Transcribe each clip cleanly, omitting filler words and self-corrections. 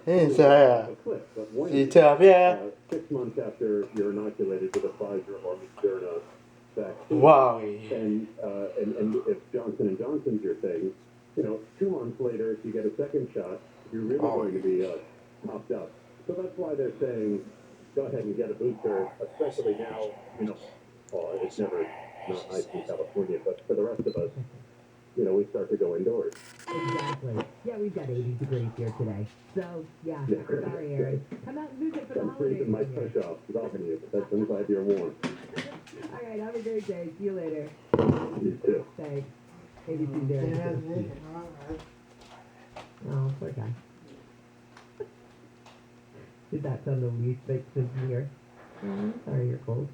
Saya di Javier. 6 months after you're inoculated with a Pfizer or Moderna vaccine. Wow. And if Johnson & Johnson's your thing, 2 months later, if you get a second shot, you're really going to be topped up. So that's why they're saying, go ahead and get a booster, especially now, it's never not nice in California, but for the rest of us, we start to go indoors. Exactly. Yeah, we've got 80 degrees here today. So, yeah, sorry, Aaron. Come out and visit for the I'm holidays. freezing my push off, stopping you. That's inside your warm. All right, have a great day. See you later. You too. Thanks. ABC there. Oh, poor guy. Did that sound the least bit sincere? Oh, sorry you're cold.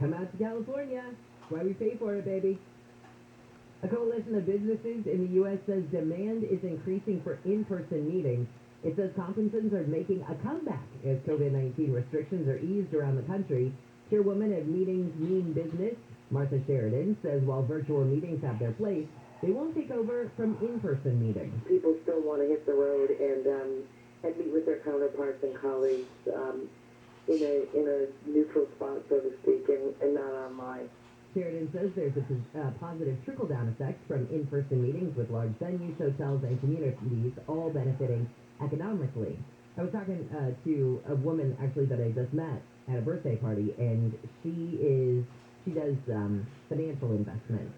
Come out to California. That's why we pay for it, baby. A coalition of businesses in the U.S. says demand is increasing for in-person meetings. It says conferences are making a comeback as COVID-19 restrictions are eased around the country. Chairwoman of Meetings Mean Business, Martha Sheridan, says while virtual meetings have their place, they won't take over from in-person meetings. People still want to hit the road and meet with their counterparts and colleagues in a neutral spot, so to speak, and not online. Sheridan says there's a positive trickle-down effect from in-person meetings with large venues, hotels, and communities all benefiting economically. I was talking to a woman, actually, that I just met at a birthday party, and she does financial investment.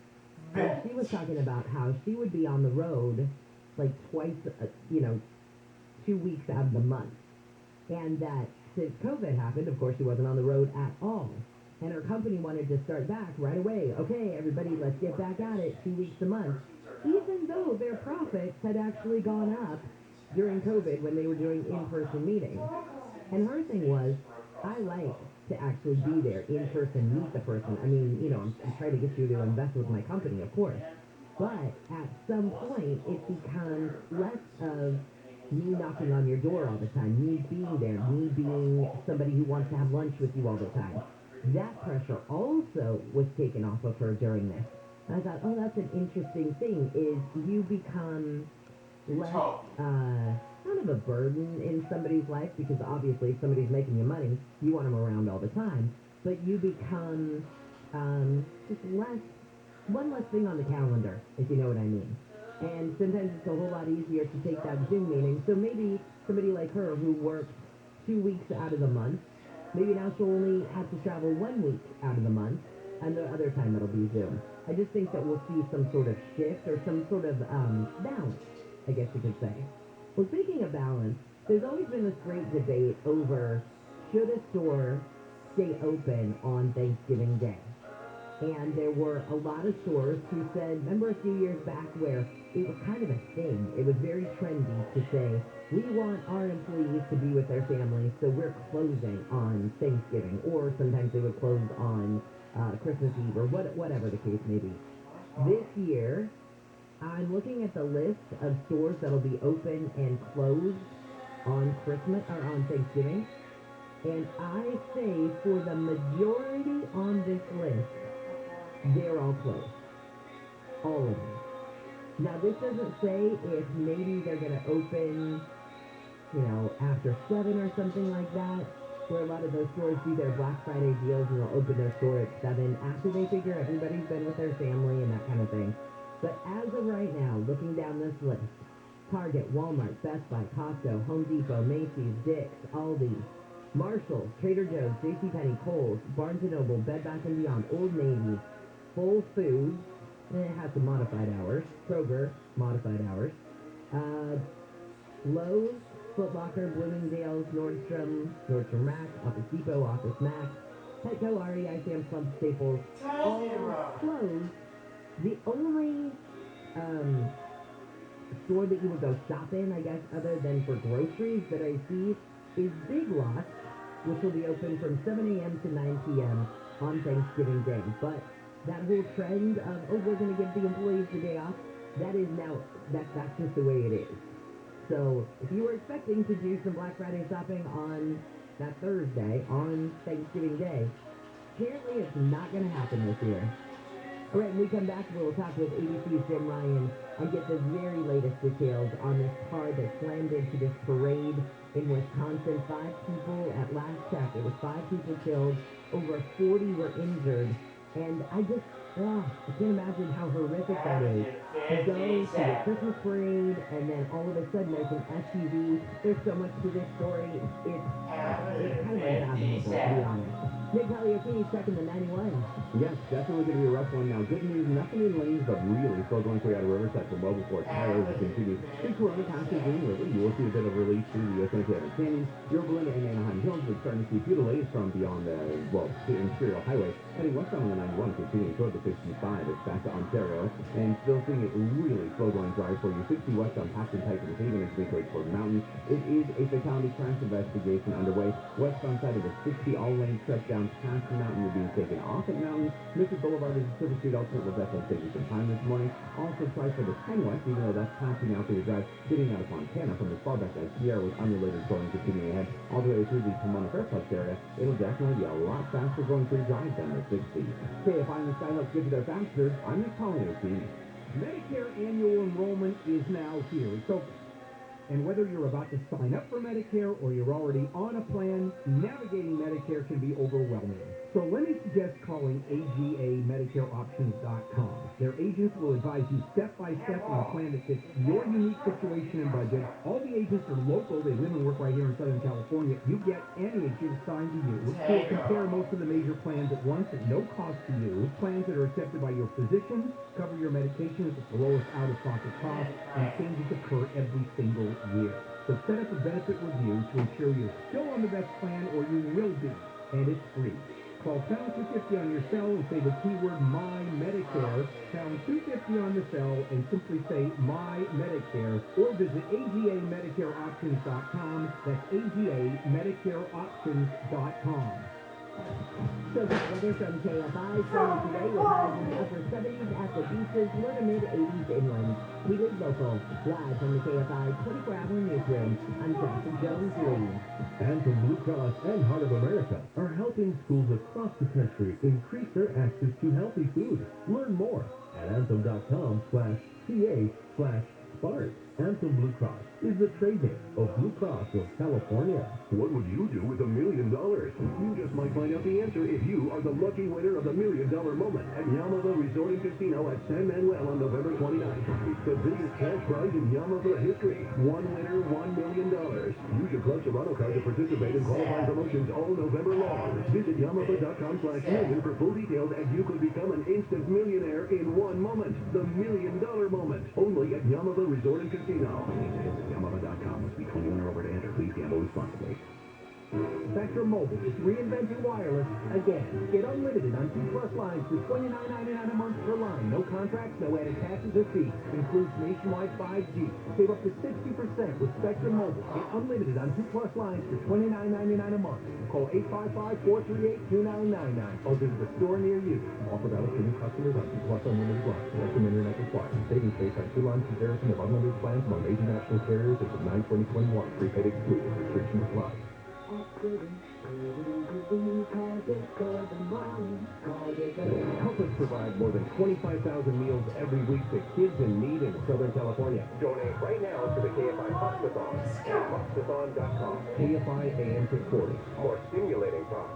And she was talking about how she would be on the road like twice, 2 weeks out of the month. And that since COVID happened, of course, she wasn't on the road at all. And her company wanted to start back right away. Okay, everybody, let's get back at it 2 weeks a month. Even though their profits had actually gone up during COVID when they were doing in-person meetings. And her thing was, I like to actually be there in person, meet the person. I mean, I'm trying to get you to invest with my company, of course. But at some point, it becomes less of me knocking on your door all the time, me being there, me being somebody who wants to have lunch with you all the time. That pressure also was taken off of her during this. And I thought, oh, that's an interesting thing, is you become less kind of a burden in somebody's life, because obviously if somebody's making you money, you want them around all the time. But you become just one less thing on the calendar, if you know what I mean. And sometimes it's a whole lot easier to take that Zoom meeting. So maybe somebody like her who works 2 weeks out of the month, maybe now she'll only have to travel 1 week out of the month, and the other time it'll be Zoom. I just think that we'll see some sort of shift or some sort of balance, I guess you could say. Well, speaking of balance, there's always been this great debate over should a store stay open on Thanksgiving Day? And there were a lot of stores who said, remember a few years back where it was kind of a thing. It was very trendy to say, we want our employees to be with their families, so we're closing on Thanksgiving. Or sometimes they would close on Christmas Eve, or whatever the case may be. This year, I'm looking at the list of stores that'll be open and closed on Christmas or on Thanksgiving. And I say for the majority on this list, they're all closed. All of them. Now, this doesn't say if maybe they're going to open, after 7 or something like that, where a lot of those stores do their Black Friday deals and they'll open their store at 7 after they figure everybody's been with their family and that kind of thing. But as of right now, looking down this list, Target, Walmart, Best Buy, Costco, Home Depot, Macy's, Dick's, Aldi, Marshalls, Trader Joe's, JCPenney, Kohl's, Barnes & Noble, Bed Bath & Beyond, Old Navy, Whole Foods, and it has some modified hours, Kroger, modified hours, Lowe's, Foot Locker, Bloomingdale's, Nordstrom Rack, Office Depot, Office Max, Petco, REI, Sam's Club, Staples, all closed. The only store that you would go shop in, I guess, other than for groceries that I see is Big Lots, which will be open from 7 a.m. to 9 p.m. on Thanksgiving Day. But that whole trend of, we're going to give the employees the day off, that is now, that's just the way it is. So if you were expecting to do some Black Friday shopping on that Thursday, on Thanksgiving Day, apparently it's not going to happen this year. All right, when we come back, we'll talk with ABC's Jim Ryan and get the very latest details on this car that slammed into this parade in Wisconsin. 5 people, at last check, it was 5 people killed, over 40 were injured. And I can't imagine how horrific that is. You go to the Christmas parade, and then all of a sudden there's an SUV. There's so much to this story. It's kind of unfathomable, to be honest. Nick Palliotini's checking the 91. Yes, definitely going to be a rough one now. Good news, nothing in lanes, but really slow going through out of Riverside from Mobile for tires as it continues. Big Corona past the Green River. You will see a bit of relief through the U.S. Canyon, Yorba and Anaheim Hills. We're starting to see a few delays from beyond the, Imperial Highway. Heading westbound on the 91, continuing toward the 55. It's back to Ontario, and still seeing it really slow going drive for you. 60 westbound Paxton Pike and Haven as we make way toward the mountain. It is a fatality crash investigation underway. Westbound side of the 60, all lanes shut down past the mountain. You're being taken off at mountain. Mrs. Boulevard is a Silver Street alternate will definitely save you some time this morning. Also try for the 10 west, even though that's passing out through the drive, getting out of Fontana from as far back as Sierra with unrelated going continuing ahead all the way through the Pomona Fairplex area. It'll definitely be a lot faster going through drive than the 60. KFI and the Skyhawks get you there faster. I'm Nick Palliotini. Medicare annual enrollment is now here. It's open. And whether you're about to sign up for Medicare or you're already on a plan, navigating Medicare can be overwhelming. So let me suggest calling AGAMedicareOptions.com. Their agents will advise you step by step on a plan that fits your unique situation and budget. All the agents are local. They live and work right here in Southern California. You get any agent assigned to you. You'll compare most of the major plans at once at no cost to you. Plans that are accepted by your physician, cover your medications at the lowest out-of-pocket cost, and changes occur every single year. So set up a benefit review to ensure you're still on the best plan, or you will be, and it's free. Call pound 250 on your cell and say the keyword My Medicare, pound 250 on the cell, and simply say My Medicare, or visit AGAMedicareOptions.com. That's AGAMedicareOptions.com. So good weather from KFI. Sunny today with highs in the upper 70s at the beaches, low to mid 80s inland. We live local. Live from the KFI 24-hour newsroom. I'm Jackson Jones Lee. Anthem Blue Cross and Heart of America are helping schools across the country increase their access to healthy food. Learn more at anthem.com/ca/SPART. Anthem Blue Cross is the trade name of Blue Cross of California. What would you do with $1 million? You just might find out the answer if you are the lucky winner of the $1 Million Moment at Yamava Resort and Casino at San Manuel on November 29th. It's the biggest cash prize in Yamava history. One winner, $1 million. Use your Club Serrano card to participate in qualifying promotions all November long. Visit Yamava.com/million for full details, and you could become an instant millionaire in one moment. The $1 Million Moment. Only at Yamava Resort and Casino. Yamava.com must be 21 or over to enter. Please gamble responsibly. Spectre Mobile is reinventing wireless again. Get unlimited on 2+ lines for $29.99 a month per line. No contracts, no added taxes or fees. Includes nationwide 5G. Save up to 60% with Spectre Mobile. Get unlimited on 2+ lines for $29.99 a month. Call 855-438-2999 or visit a store near you. Offer valid for new customers on 2+ unlimited lines. Custom internet required. Savings based on 2 lines comparison of unlimited plans among major national carriers as of 9/2021. Prepaid excluded. Restrictions apply. Help us provide more than 25,000 meals every week to kids in need in Southern California. Donate right now to the KFI Hospice-a-thon at hospice-a-thon.com. KFI AM 640. More stimulating talk.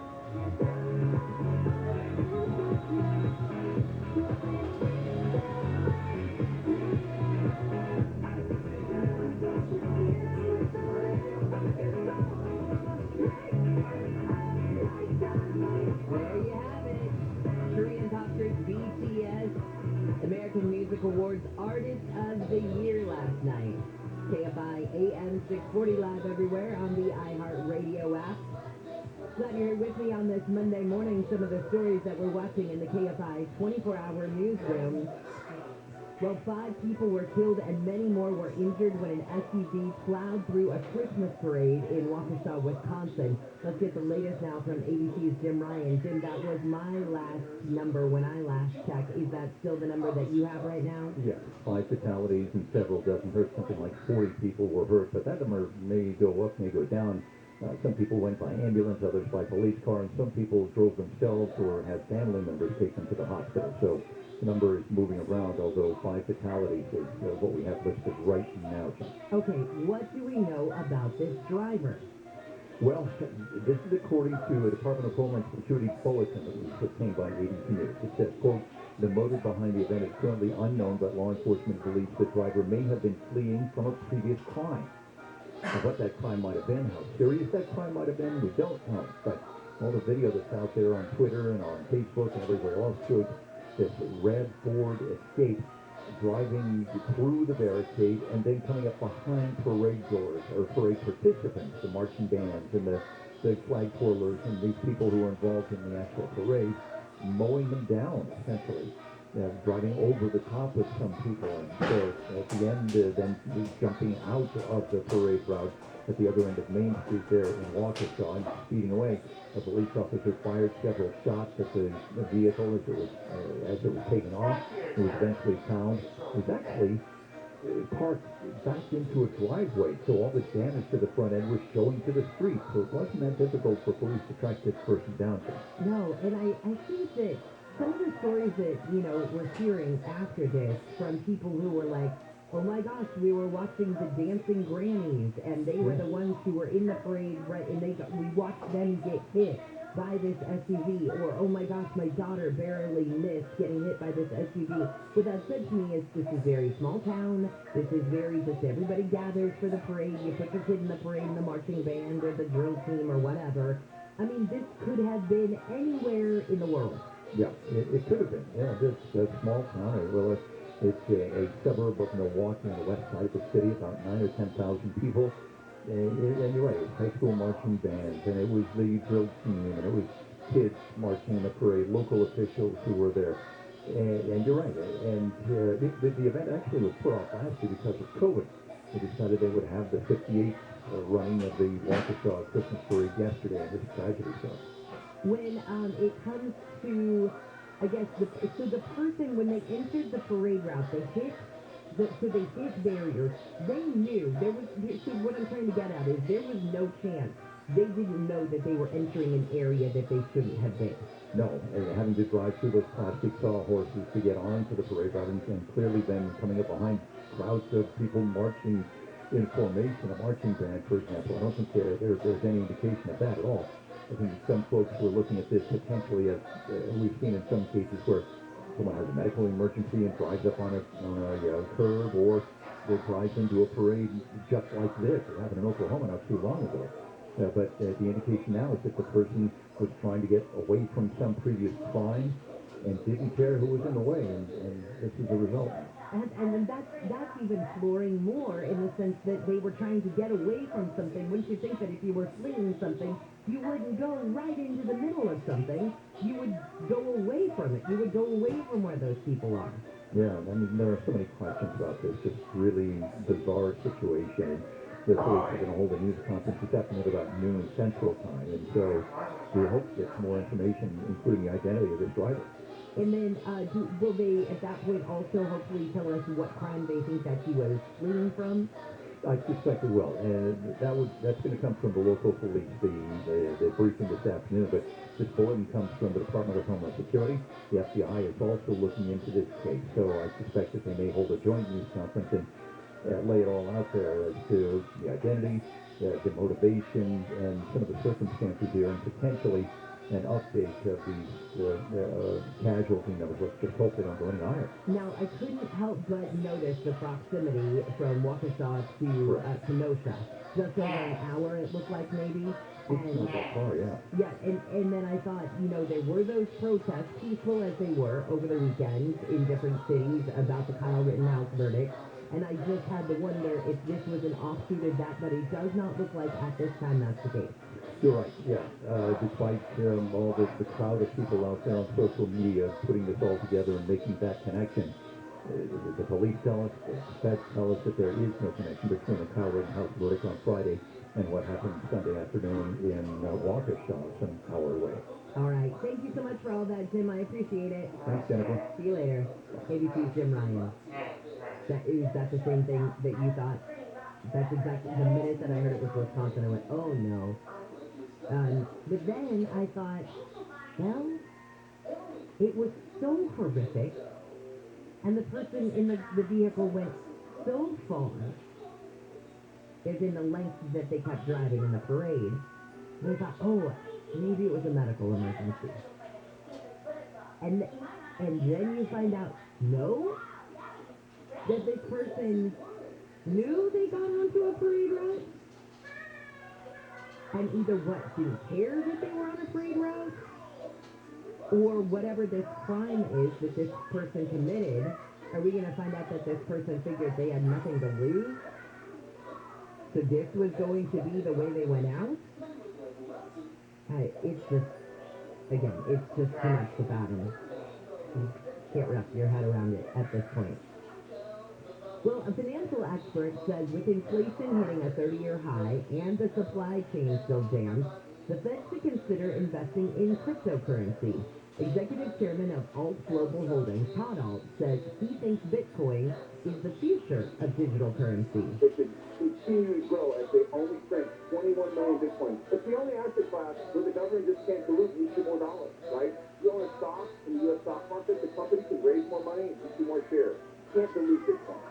There you have it. Korean pop group BTS American Music Awards Artist of the Year last night. KFI AM 640 live everywhere on the iHeartRadio app. Glad you're here with me on this Monday morning. Some of the stories that we're watching in the KFI 24-hour newsroom. Well, 5 people were killed and many more were injured when an SUV plowed through a Christmas parade in Waukesha, Wisconsin. Let's get the latest now from ABC's Jim Ryan. Jim, that was my last number when I last checked. Is that still the number that you have right now? Yes, 5 fatalities and several dozen hurt. Something like 40 people were hurt, but that number may go up, may go down. Some people went by ambulance, others by police car, and some people drove themselves or had family members take them to the hospital. So number is moving around, although 5 fatalities is what we have listed right now, Jim. Okay, what do we know about this driver? Well, this is according to a Department of Homeland Security bulletin that was obtained by ABC News. It says, quote, the motive behind the event is currently unknown, but law enforcement believes the driver may have been fleeing from a previous crime. Now, what that crime might have been, how serious that crime might have been, we don't know. But all the video that's out there on Twitter and on Facebook and everywhere else shows this red Ford Escape driving through the barricade and then coming up behind parade goers or parade participants, the marching bands and the flag twirlers and these people who are involved in the actual parade, mowing them down, essentially, driving over the top of some people. And so at the end, then jumping out of the parade route at the other end of Main Street there in Waukesha and speeding away. A police officer fired several shots at the vehicle as it was taken off. It was eventually found. It was actually parked back into a driveway, so all the damage to the front end was showing to the street. So it wasn't that difficult for police to track this person down. No, and I think that some of the stories that, we're hearing after this from people who were like, oh my gosh, we were watching the dancing grannies, and they were the ones who were in the parade, right? And we watched them get hit by this SUV, or oh my gosh, my daughter barely missed getting hit by this SUV. What that said to me is this is very small town. This is very just everybody gathers for the parade. You put your kid in the parade, in the marching band or the drill team or whatever. I mean, this could have been anywhere in the world. Yeah, it could have been. Yeah, this small town. Well, it's a suburb of Milwaukee on the west side of the city, about 9,000 or 10,000 people. And you're right, it was high school marching bands, and it was the drill team, and it was kids marching in the parade, local officials who were there. And you're right, and the event actually was put off last year because of COVID. They decided they would have the 58th running of the Waukesha Christmas parade yesterday, and this tragedy. So when it comes to, I guess, the person, when they entered the parade route, they hit barriers. They knew there was. So what I'm trying to get at is there was no chance. They didn't know that they were entering an area that they shouldn't have been. No, and having to drive through those plastic sawhorses to get onto the parade route, and clearly then coming up behind crowds of people marching in formation, a marching band, for example. I don't think there's any indication of that at all. I think some folks were looking at this potentially as we've seen in some cases where someone has a medical emergency and drives up on a curb, or they drives into a parade just like this. It happened in Oklahoma not too long ago. But the indication now is that the person was trying to get away from some previous crime and didn't care who was in the way, and this is the result. And that's even flooring more in the sense that they were trying to get away from something. Wouldn't you think that if you were fleeing something, you wouldn't go right into the middle of something? You would go away from it. You would go away from where those people are. Yeah, I mean, there are so many questions about this. Just really bizarre situation. The police are going to hold a news conference this afternoon about noon Central Time, and so we hope to get some more information, including the identity of this driver. And then will they, at that point, also hopefully tell us what crime they think that he was fleeing from? I suspect they will, and that's going to come from the local police, the briefing this afternoon, but this bulletin comes from the Department of Homeland Security. The FBI is also looking into this case, so I suspect that they may hold a joint news conference and lay it all out there as to the identity, the motivation, and some of the circumstances here, and potentially an update of these casualty numbers. Let's just hope they don't go any higher. Now, I couldn't help but notice the proximity from Waukesha to Kenosha. Just over an hour, it looked like maybe. It's not that far, yeah. Yeah, and then I thought, there were those protests, peaceful as they were over the weekend in different cities about the Kyle Rittenhouse verdict. And I just had to wonder if this was an offshoot of that, but it does not look like at this time that's the case. You're right, yeah. Despite all the crowd of people out there on social media putting this all together and making that connection, the police tell us, the feds tell us that there is no connection between the Kyle Rittenhouse verdict on Friday and what happened Sunday afternoon in Waukesha, some hour away. All right. Thank you so much for all that, Jim. I appreciate it. Thanks, Jennifer. See you later. ABC's Jim Ryan. Is that the same thing that you thought? That's exactly the minute that I heard it was Wisconsin, I went, oh no. But then I thought, well, it was so horrific And the person in the vehicle went so far, as in the length that they kept driving in the parade, they thought, oh, maybe it was a medical emergency. And then you find out, no, that this person knew they got onto a parade route, and either what, didn't care that they were on a parade route, or whatever this crime is that this person committed. Are we going to find out that this person figured they had nothing to lose? So this was going to be the way they went out? It's just, again, it's just too much to fathom. You can't wrap your head around it at this point. Well, a financial expert says with inflation hitting a 30-year high and the supply chain still jammed, the Fed should consider investing in cryptocurrency. Executive Chairman of Alt Global Holdings, Todd Alt, says he thinks Bitcoin is the future of digital currency. It should continue to grow as they only print 21 million Bitcoin. It's the only asset class where the government just can't dilute and issue more dollars, right? You own a stock in the U.S. stock market, the company can raise more money and issue more shares. You can't dilute Bitcoin.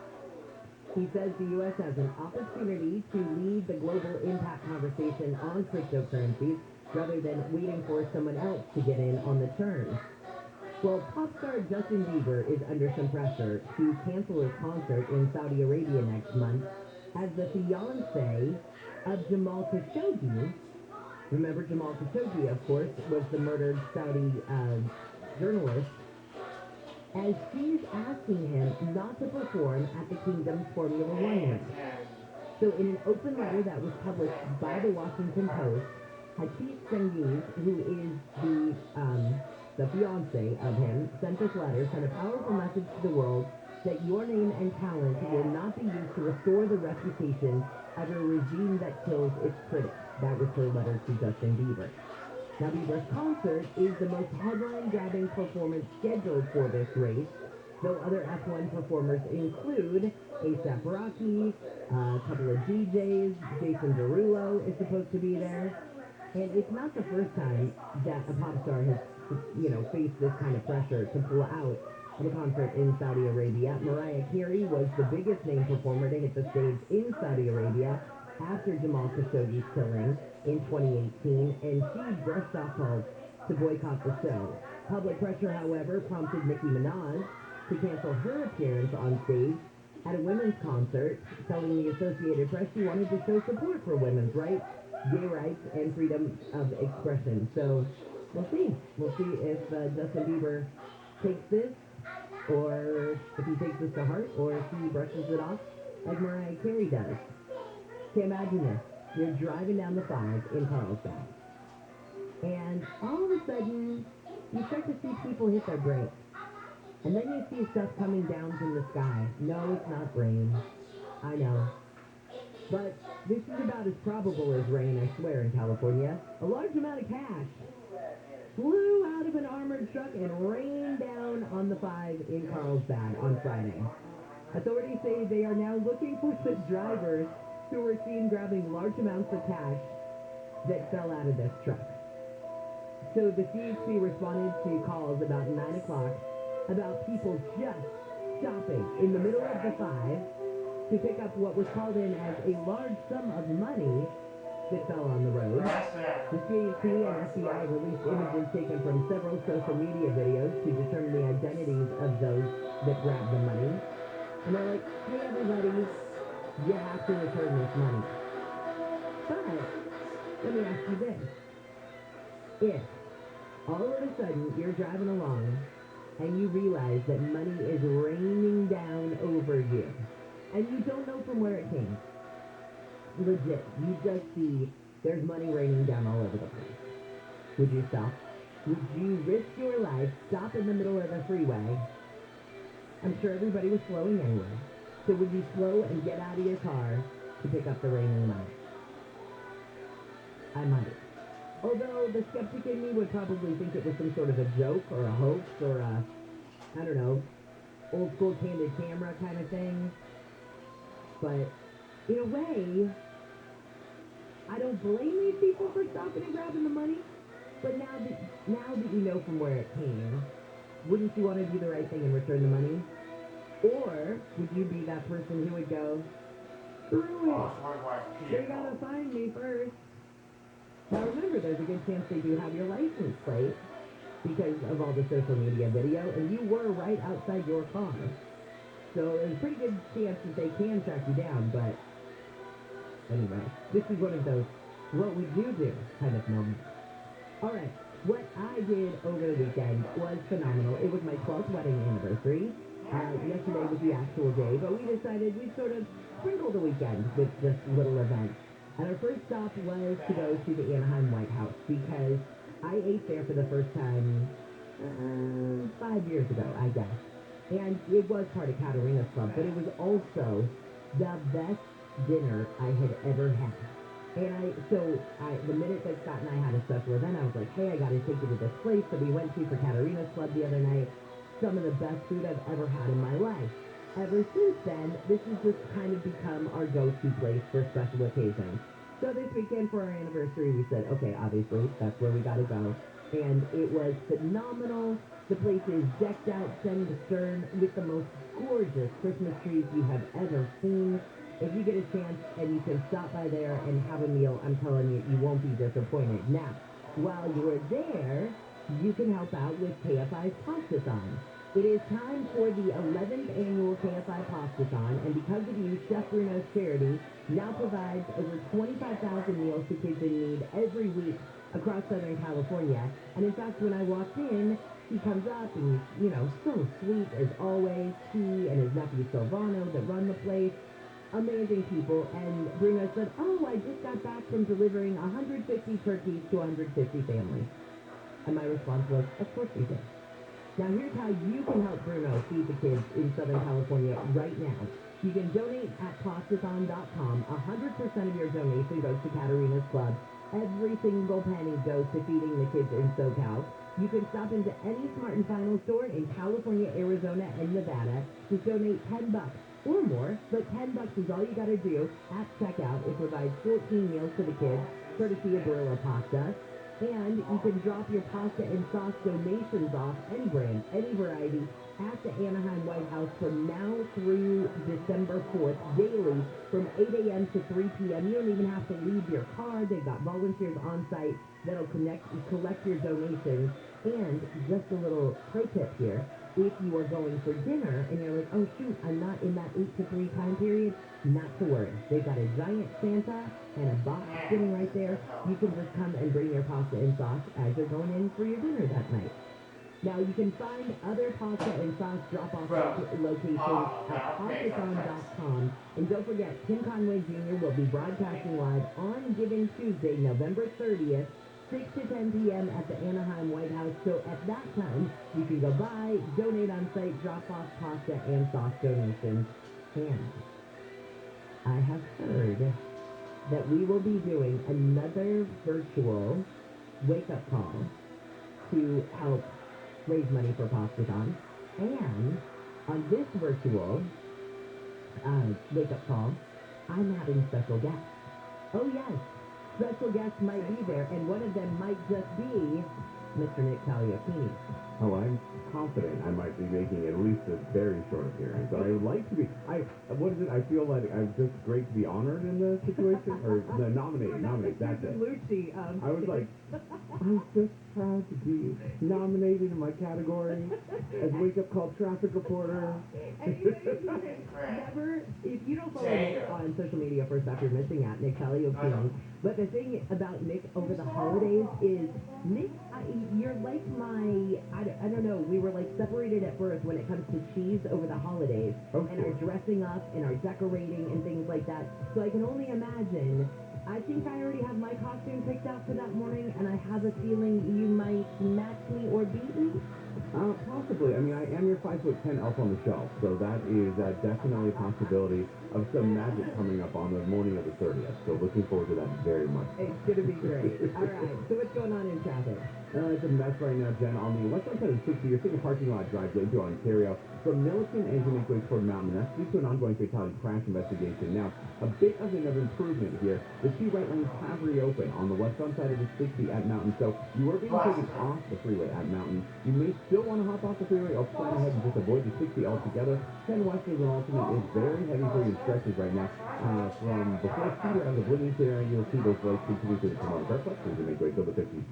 He says the U.S. has an opportunity to lead the global impact conversation on cryptocurrencies rather than waiting for someone else to get in on the turn. Well, pop star Justin Bieber is under some pressure to cancel his concert in Saudi Arabia next month as the fiancé of Jamal Khashoggi. Remember, Jamal Khashoggi, of course, was the murdered Saudi journalist, as she's asking him not to perform at the Kingdom's Formula One race. So in an open letter that was published by the Washington Post, Hatif Cengiz, who is the fiancé of him, sent this letter, sent a powerful message to the world that your name and talent will not be used to restore the reputation of a regime that kills its critics. That was her letter to Justin Bieber. Now, Bieber's concert is the most headline-grabbing performance scheduled for this race, though other F1 performers include A$AP Rocky, a couple of DJs, Jason Derulo is supposed to be there. And it's not the first time that a pop star has, faced this kind of pressure to pull out of a concert in Saudi Arabia. Mariah Carey was the biggest name performer to hit the stage in Saudi Arabia after Jamal Khashoggi's killing in 2018, and she brushed off calls to boycott the show. Public pressure, however, prompted Nicki Minaj to cancel her appearance on stage at a women's concert, telling the Associated Press she wanted to show support for women's rights, gay rights, and freedom of expression. So we'll see. We'll see if Justin Bieber takes this, or if he takes this to heart, or if he brushes it off like Mariah Carey does. Okay, imagine this. You're driving down the 5 in Carlsbad, and all of a sudden, you start to see people hit their brakes. And then you see stuff coming down from the sky. No, it's not rain. I know. But this is about as probable as rain, I swear, in California. A large amount of cash flew out of an armored truck and rained down on the 5 in Carlsbad on Friday. Authorities say they are now looking for the drivers who were seen grabbing large amounts of cash that fell out of this truck. So the CHP responded to calls about 9 o'clock about people just stopping in the middle of the 5 to pick up what was called in as a large sum of money that fell on the road. The CHP and FBI released images taken from several social media videos to determine the identities of those that grabbed the money. And they're like, hey everybody, you have to return this money. But let me ask you this. If all of a sudden you're driving along and you realize that money is raining down over you, and you don't know from where it came, legit, you just see there's money raining down all over the place, would you stop? Would you risk your life, stop in the middle of the freeway? I'm sure everybody was slowing anyway. So would you slow and get out of your car to pick up the raining money? I might. Although the skeptic in me would probably think it was some sort of a joke or a hoax or a, I don't know, old school candid camera kind of thing. But in a way, I don't blame these people for stopping and grabbing the money. But now that you know from where it came, wouldn't you want to do the right thing and return the money? Or would you be that person who would go, screw it, they gotta find me first? Now remember, there's a good chance they do have your license plate because of all the social media video, and you were right outside your car. So there's a pretty good chance that they can track you down, but anyway, this is one of those what would you do kind of moments. Alright, what I did over the weekend was phenomenal. It was my 12th wedding anniversary. Yesterday was the actual day, but we decided we'd sort of sprinkle the weekend with this little event. And our first stop was to go to the Anaheim White House because I ate there for the first time 5 years ago, I guess. And it was part of Katerina's Club, but it was also the best dinner I had ever had. And the minute that Scott and I had a special event, I was like, hey, I got to take you to this place that we went to for Katerina's Club the other night. Some of the best food I've ever had in my life. Ever since then, this has just kind of become our go-to place for special occasions. So this weekend for our anniversary, we said, okay, obviously, that's where we got to go. And it was phenomenal. The place is decked out stem to stern with the most gorgeous Christmas trees you have ever seen. If you get a chance and you can stop by there and have a meal, I'm telling you, you won't be disappointed. Now, while you're there, you can help out with KFI's Pastathon. It is time for the 11th annual KFI Pastathon, and because of you, Chef Bruno's charity now provides over 25,000 meals to kids in need every week across Southern California. And in fact, when I walked in, he comes up and he's, so sweet as always. He and his nephew Silvano that run the place, amazing people. And Bruno said, oh, I just got back from delivering 150 turkeys to 150 families. And my response was, of course you did. Now here's how you can help Bruno feed the kids in Southern California right now. You can donate at pastathon.com. 100% of your donation goes to Katerina's Club. Every single penny goes to feeding the kids in SoCal. You can stop into any Smart & Final store in California, Arizona, and Nevada. Just donate $10 or more, but $10 is all you got to do at checkout. It provides 14 meals for the kids, courtesy of Barilla Pasta. And you can drop your pasta and sauce donations off, any brand, any variety, at the Anaheim White House from now through December 4th, daily, from 8 a.m. to 3 p.m. You don't even have to leave your car. They've got volunteers on site that'll collect your donations. And just a little pro tip here, if you are going for dinner and you're like, oh shoot, I'm not in that 8 to 3 time period, not to worry. They've got a giant Santa and a box sitting right there. You can just come and bring your pasta and sauce as you're going in for your dinner that night. Now you can find other pasta and sauce drop-off locations at pastathon.com. And don't forget, Tim Conway Jr. will be broadcasting live on Giving Tuesday, November 30th, 6 to 10 p.m. at the Anaheim White House. So at that time, you can go by, donate on site, drop off pasta and sauce donations. And I have heard that we will be doing another virtual wake-up call to help raise money for Pastathon. And on this virtual wake-up call, I'm having special guests. Oh yes, special guests might be there, and one of them might just be Mr. Nick Caliocchini. Oh, I'm confident I might be making at least a very short appearance. I would like to be. What is it? I feel like I'm just great to be honored in the situation, or nominated. That's it. Lucy, I was like, I'm just proud to be nominated in my category as Wake Up Call traffic reporter. And never, if you don't follow Nick on social media, first off, you're missing out, Nick Caliocchini. But the thing about Nick over the holidays is, Nick, you're like I don't know, we were like separated at birth when it comes to cheese over the holidays. Okay. And our dressing up and our decorating and things like that. So I can only imagine. I think I already have my costume picked out for that morning, and I have a feeling you might match me or beat me. Possibly. I mean, I am your 5'10" elf on the shelf, so that is definitely a possibility of some magic coming up on the morning of the 30th. So looking forward to that very much. It's going to be great. All right. So what's going on in traffic? It's a mess right now, Jen. On the west side of 60, you're seeing a parking lot drive into Ontario. From Milliken as you make way toward Mountain, that's due to an ongoing fatality crash investigation. Now, a bit of an improvement here. The two right lanes have reopened on the westbound side of the 60 at Mountain, so you are being taken off the freeway at Mountain. You may still want to hop off the freeway or plan ahead and just avoid the 60 altogether. 10 west as an alternate is very heavy for your stretches right now. From before Cedar out of the Bloomington area, you'll see those lights continue to come on. That's as you make way to the 57.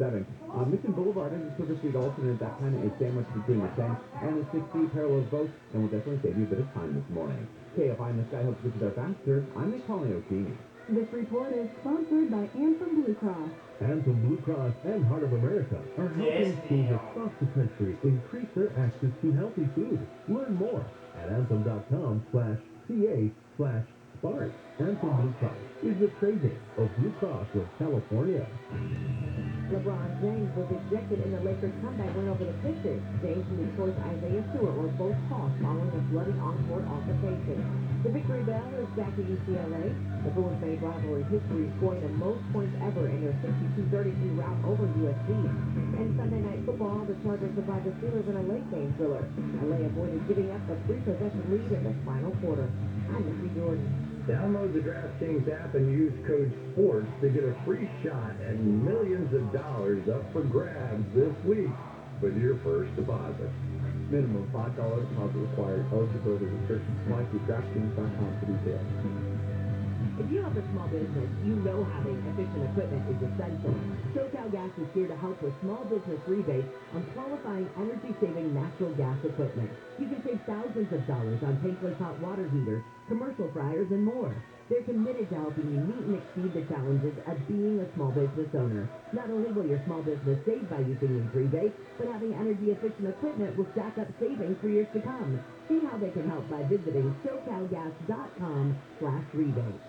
Mission Boulevard is a super speed alternate that kind of is sandwiched between the 10 and the 60 parallels both, and will definitely save you a bit of time this morning. KFI in the Sky helps get you there faster. I'm Nick O'Keefe. This report is sponsored by Anthem Blue Cross. Anthem Blue Cross and Heart of America are helping schools across the country increase their access to healthy food. Learn more at anthem.com/ca/SPARK. Anthem Blue Cross is the trade name of Blue Cross of California. LeBron James was ejected in the Lakers' comeback win over the Pistons. James and his coach Isaiah Stewart were both tossed following a bloody on-court altercation. The victory bell is back to UCLA. The Bulls made rivalry history, scoring the most points ever in their 62-33 rout over USC. And Sunday Night Football, the Chargers survived the Steelers in a late-game thriller. LA avoided giving up a 3-possession lead in the final quarter. I'm Missy Jordan. Download the DraftKings app and use code SPORTS to get a free shot at millions of dollars up for grabs this week with your first deposit. Minimum $5 deposit required. Eligibility restrictions apply to DraftKings.com for details. If you have a small business, you know having efficient equipment is essential. SoCal Gas is here to help with small business rebates on qualifying energy-saving natural gas equipment. You can save thousands of dollars on tankless hot water heaters, commercial fryers, and more. They're committed to helping you meet and exceed the challenges of being a small business owner. Not only will your small business save by using these rebates, but having energy-efficient equipment will stack up savings for years to come. See how they can help by visiting SoCalGas.com/rebate.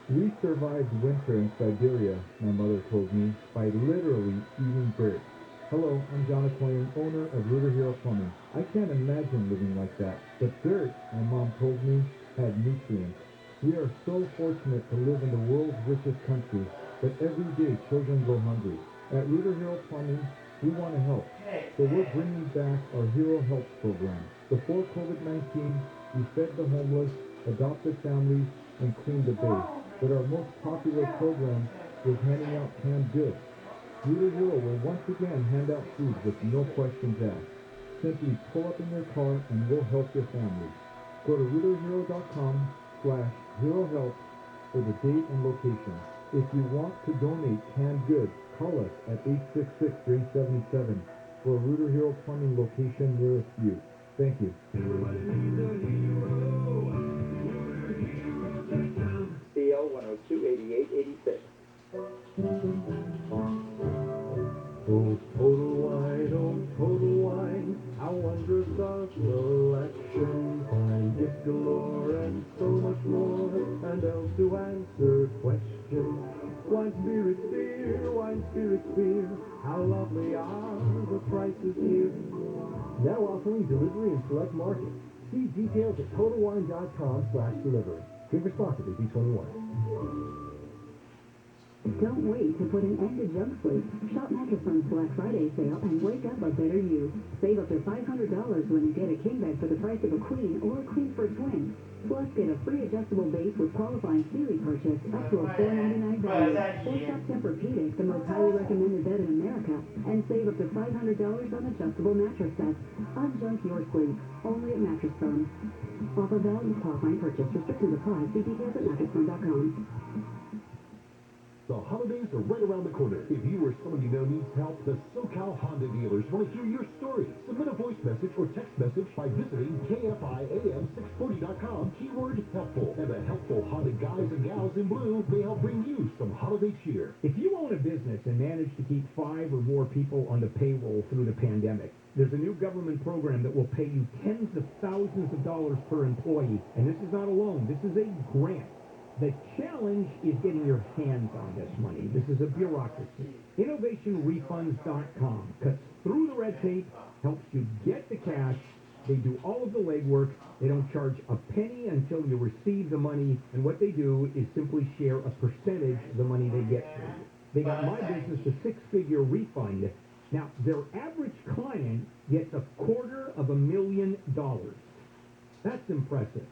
We survived winter in Siberia, my mother told me, by literally eating dirt. Hello, I'm John Aquarian, owner of Rooter Hero Plumbing. I can't imagine living like that, but dirt, my mom told me, had nutrients. We are so fortunate to live in the world's richest country, but every day children go hungry. At Rooter Hero Plumbing, we want to help, so we're bringing back our Hero Help program. Before COVID-19, we fed the homeless, adopted families, and cleaned the bay. But our most popular program was handing out canned goods. Rooter Hero will once again hand out food with no questions asked. Simply pull up in your car and we'll help your family. Go to rooterhero.com/HeroHelp for the date and location. If you want to donate canned goods, call us at 866-377 for a Rooter Hero Plumbing location nearest you. Thank you. CO 102-8886. Oh, total wine, how wondrous our selection. Wine gift galore and so much more, and else to answer questions. Wine spirits beer, how lovely are the prices here. Now offering delivery in select markets. See details at TotalWine.com/delivery. Drink responsibly, B21. Don't wait to put an end to junk sleep. Shop Mattress Firm's Black Friday sale and wake up a better you. Save up to $500 when you get a king bed for the price of a queen or a queen for a twin. Plus, get a free adjustable base with qualifying series purchase up to a $499 value. Or shop Tempur-Pedic, the most highly recommended bed in America, and save up to $500 on adjustable mattress sets. Unjunk your sleep, only at Mattress Firm. Offer valid with qualifying purchase. Restrictions apply. See details at mattressfirm.com. The holidays are right around the corner. If you or someone you know needs help, the SoCal Honda dealers want to hear your story. Submit a voice message or text message by visiting KFIAM640.com, keyword helpful. And the helpful Honda guys and gals in blue may help bring you some holiday cheer. If you own a business and manage to keep 5 or more people on the payroll through the pandemic, there's a new government program that will pay you tens of thousands of dollars per employee. And this is not a loan. This is a grant. The challenge is getting your hands on this money. This is a bureaucracy. InnovationRefunds.com cuts through the red tape, helps you get the cash. They do all of the legwork. They don't charge a penny until you receive the money. And what they do is simply share a percentage of the money they get for you. They got my business a 6-figure refund. Now, their average client gets $250,000. That's impressive.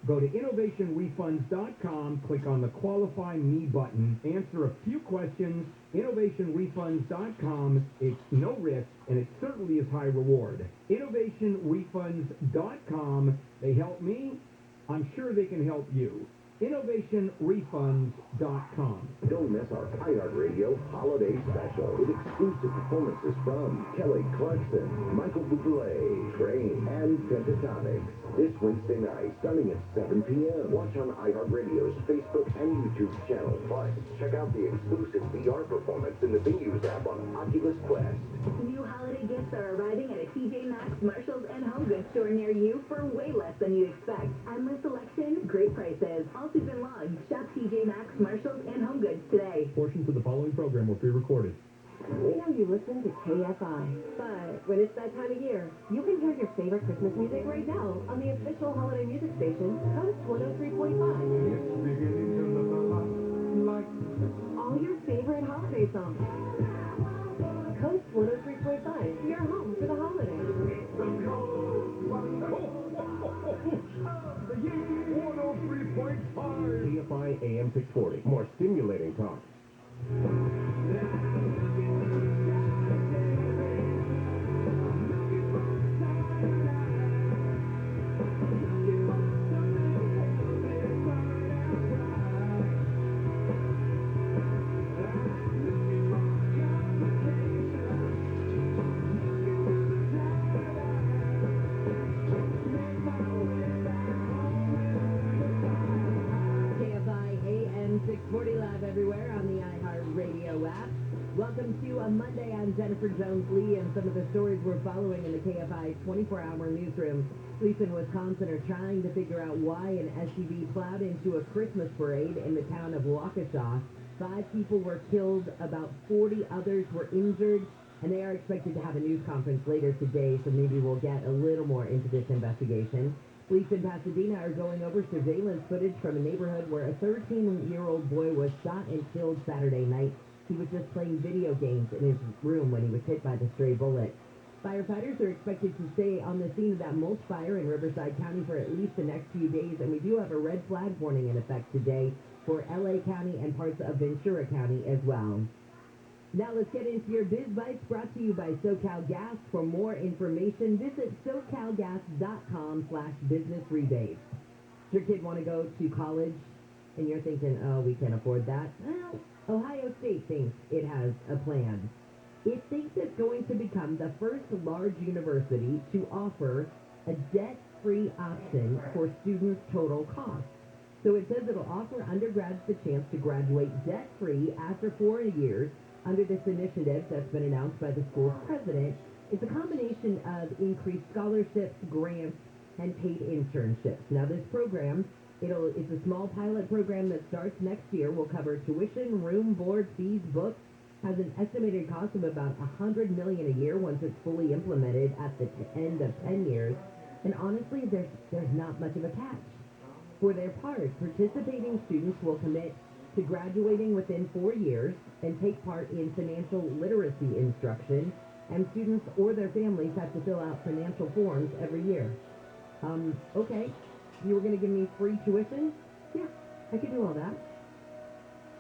Go to innovationrefunds.com, click on the Qualify Me button, answer a few questions. Innovationrefunds.com. It's no risk, and it certainly is high reward. Innovationrefunds.com. They help me. I'm sure they can help you. InnovationRefunds.com. Don't miss our iHeartRadio Holiday Special with exclusive performances from Kelly Clarkson, Michael Bublé, Train, and Pentatonics. This Wednesday night, starting at 7 p.m. Watch on iHeartRadio's Facebook and YouTube channel. Plus, check out the exclusive VR performance in the Venues app on Oculus Quest. New holiday gifts are arriving at a TJ Maxx, Marshalls, and Home Goods store near you for way less than you'd expect. Endless selection, great prices, all season long. Shop TJ Maxx, Marshalls, and Home Goods today. Portions of the following program were pre-recorded. We know you listen to KFI, but when it's that time of year, you can hear your favorite Christmas music right now on the official holiday music station, Coast 103.5. All your favorite holiday songs. Coast 103.5, your home for the holidays. KFI AM 640. More stimulating talk. KFI AM 640 live everywhere on the iHeartRadio app. Welcome to a Monday. I'm Jennifer Jones-Lee, and some of the stories we're following in the KFI 24-hour newsroom. Police in Wisconsin are trying to figure out why an SUV plowed into a Christmas parade in the town of Waukesha. 5 people were killed, about 40 others were injured, and they are expected to have a news conference later today, so maybe we'll get a little more into this investigation. Police in Pasadena are going over surveillance footage from a neighborhood where a 13-year-old boy was shot and killed Saturday night. He was just playing video games in his room when he was hit by the stray bullet. Firefighters are expected to stay on the scene of that mulch fire in Riverside County for at least the next few days, and we do have a red flag warning in effect today for LA County and parts of Ventura County as well. Now let's get into your Biz Bites, brought to you by SoCal Gas. For more information, visit SoCalGas.com/business-rebates. Does your kid want to go to college and you're thinking, oh, we can't afford that? Well, Ohio State thinks it has a plan. It thinks it's going to become the first large university to offer a debt-free option for students' total costs. So it says it'll offer undergrads the chance to graduate debt-free after 4 years. Under this initiative that's been announced by the school's president, it's a combination of increased scholarships, grants, and paid internships. Now, this program, it's a small pilot program that starts next year. Will cover tuition, room, board, fees, books. Has an estimated cost of about $100 million a year once it's fully implemented at the end of 10 years. And honestly, there's not much of a catch. For their part, participating students will commit to graduating within 4 years and take part in financial literacy instruction, and students or their families have to fill out financial forms every year. Okay, you were going to give me free tuition? Yeah, I could do all that.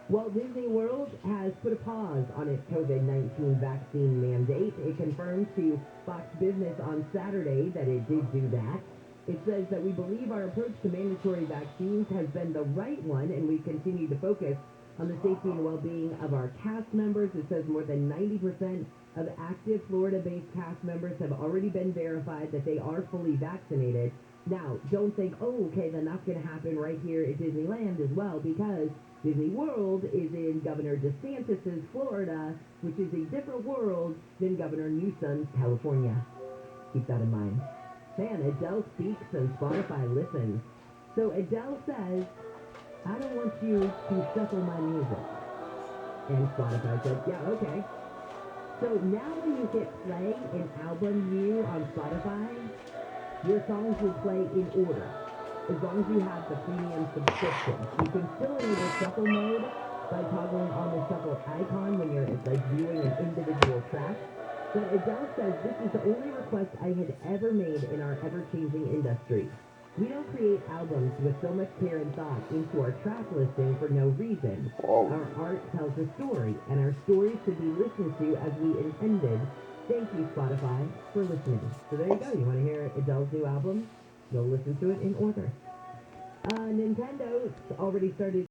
Walt Disney World has put a pause on its COVID-19 vaccine mandate. It confirmed to Fox Business on Saturday that it did do that. It says that we believe our approach to mandatory vaccines has been the right one, and we continue to focus on the safety and well-being of our cast members. It says more than 90% of active Florida-based cast members have already been verified that they are fully vaccinated. Now, don't think, oh, okay, then that's going to happen right here at Disneyland as well, because Disney World is in Governor DeSantis' Florida, which is a different world than Governor Newsom's California. Keep that in mind. Man, Adele speaks and Spotify listens. So Adele says, I don't want you to shuffle my music. And Spotify said, yeah, okay. So now when you hit play in album view on Spotify, your songs will play in order, as long as you have the premium subscription. You can still enable shuffle mode by toggling on the shuffle icon when you're like viewing an individual track. But Adele says this is the only request I had ever made in our ever-changing industry. We don't create albums with so much care and thought into our track listing for no reason. Our art tells a story, and our stories should be listened to as we intended. Thank you, Spotify, for listening. So there you go. You want to hear Adele's new album? You'll listen to it in order. Nintendo's already started